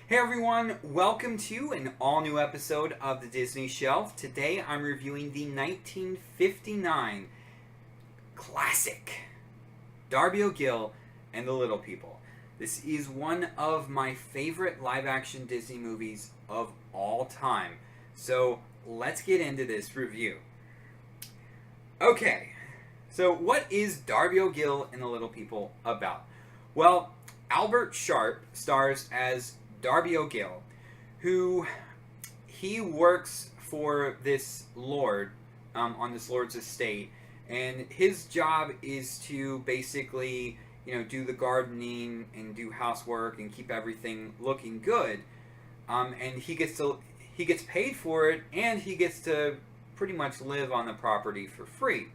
Hey everyone, welcome to an all-new episode of the Disney Shelf. Today I'm reviewing the 1959 classic, Darby O'Gill and the Little People. This is one of my favorite live-action Disney movies of all time. So let's get into this review. Okay, so what is Darby O'Gill and the Little People about? Well, Albert Sharp stars as Darby O'Gill, who he works for this lord on this lord's estate, and his job is to basically, do the gardening and do housework and keep everything looking good. And he gets paid for it, and he gets to pretty much live on the property for free.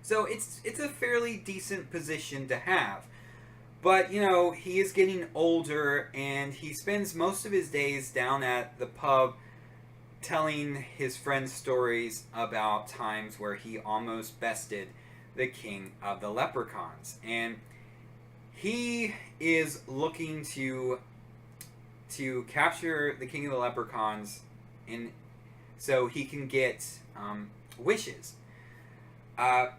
So it's a fairly decent position to have. But, he is getting older, and he spends most of his days down at the pub telling his friends stories about times where he almost bested the king of the leprechauns. And he is looking to capture the king of the leprechauns so he can get wishes. And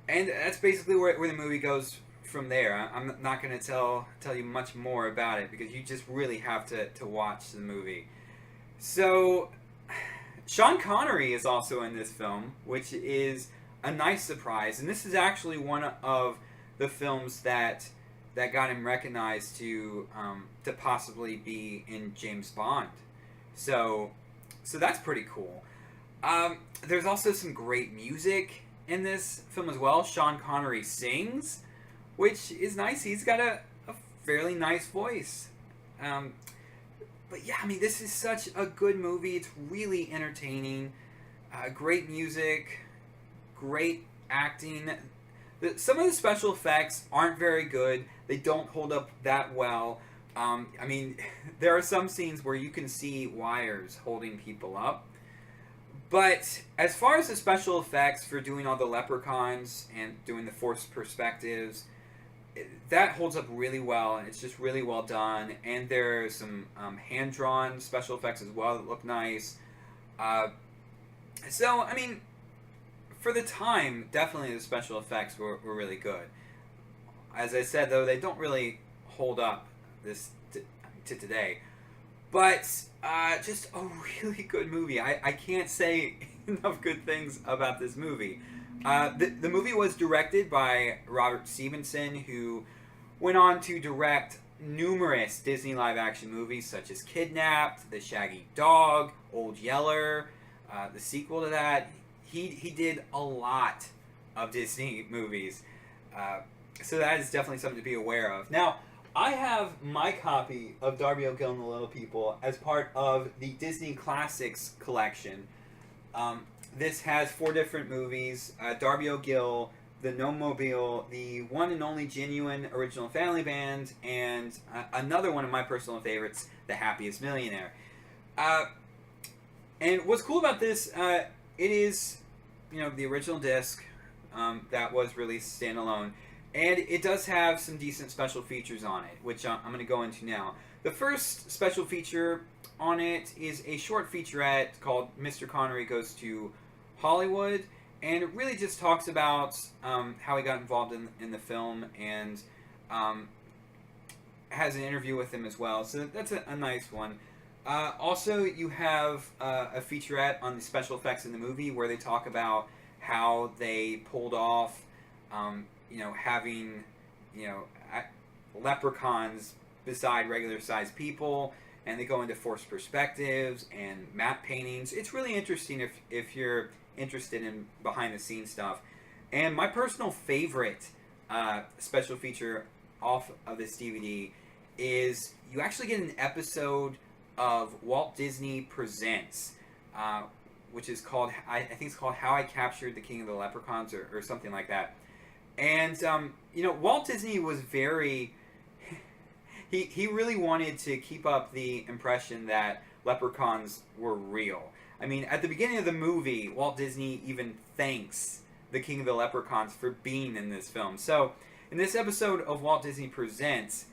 that's basically where the movie goes from there. I'm not going to tell you much more about it because you just really have to watch the movie. So, Sean Connery is also in this film, which is a nice surprise. And this is actually one of the films that got him recognized to possibly be in James Bond. So that's pretty cool. There's also some great music in this film as well. Sean Connery sings, which is nice. He's got a fairly nice voice. But yeah, this is such a good movie. It's really entertaining. Great music. Great acting. Some of the special effects aren't very good. They don't hold up that well. There are some scenes where you can see wires holding people up. But as far as the special effects for doing all the leprechauns and doing the forced perspectives, that holds up really well, and it's just really well done. And there's some hand-drawn special effects as well that look nice. For the time, definitely the special effects were really good. As I said, though, they don't really hold up to today. But just a really good movie. I can't say enough good things about this movie. The movie was directed by Robert Stevenson, who went on to direct numerous Disney live-action movies such as Kidnapped, The Shaggy Dog, Old Yeller, the sequel to that. He did a lot of Disney movies. So that is definitely something to be aware of. Now, I have my copy of Darby O'Gill and the Little People as part of the Disney Classics collection. This has 4 different movies: Darby O'Gill, The No-Mobile, the one and only genuine original family band, and another one of my personal favorites, The Happiest Millionaire. And what's cool about this, it is, the original disc that was released standalone, and it does have some decent special features on it, which I'm going to go into now. The first special feature on it is a short featurette called Mr. Connery Goes to Hollywood, and it really just talks about how he got involved in the film, and has an interview with him as well, so that's a nice one. Also, you have a featurette on the special effects in the movie where they talk about how they pulled off having leprechauns beside regular sized people, and they go into forced perspectives and map paintings. It's really interesting if you're interested in behind the scenes stuff. And my personal favorite special feature off of this DVD is you actually get an episode of Walt Disney Presents, which is called, I think it's called How I Captured the King of the Leprechauns, or something like that. And Walt Disney was very he really wanted to keep up the impression that leprechauns were real. At the beginning of the movie, Walt Disney even thanks the King of the Leprechauns for being in this film. So, in this episode of Walt Disney Presents,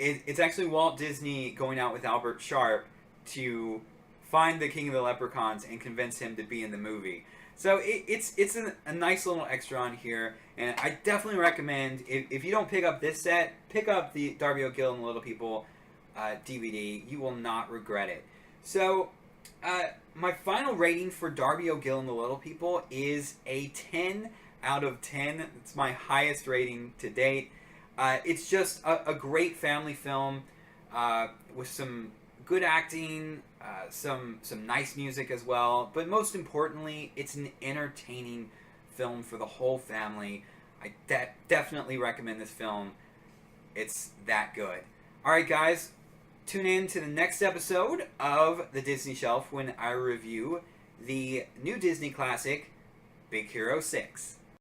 It's actually Walt Disney going out with Albert Sharp to find the King of the Leprechauns and convince him to be in the movie. So it's a nice little extra on here, and I definitely recommend, if you don't pick up this set, pick up the Darby O'Gill and the Little People DVD. You will not regret it. So my final rating for Darby O'Gill and the Little People is a 10 out of 10. It's my highest rating to date. It's just a great family film with some good acting, some nice music as well, but most importantly, it's an entertaining film for the whole family. I definitely recommend this film. It's that good. Alright guys, tune in to the next episode of The Disney Shelf when I review the new Disney classic, Big Hero 6.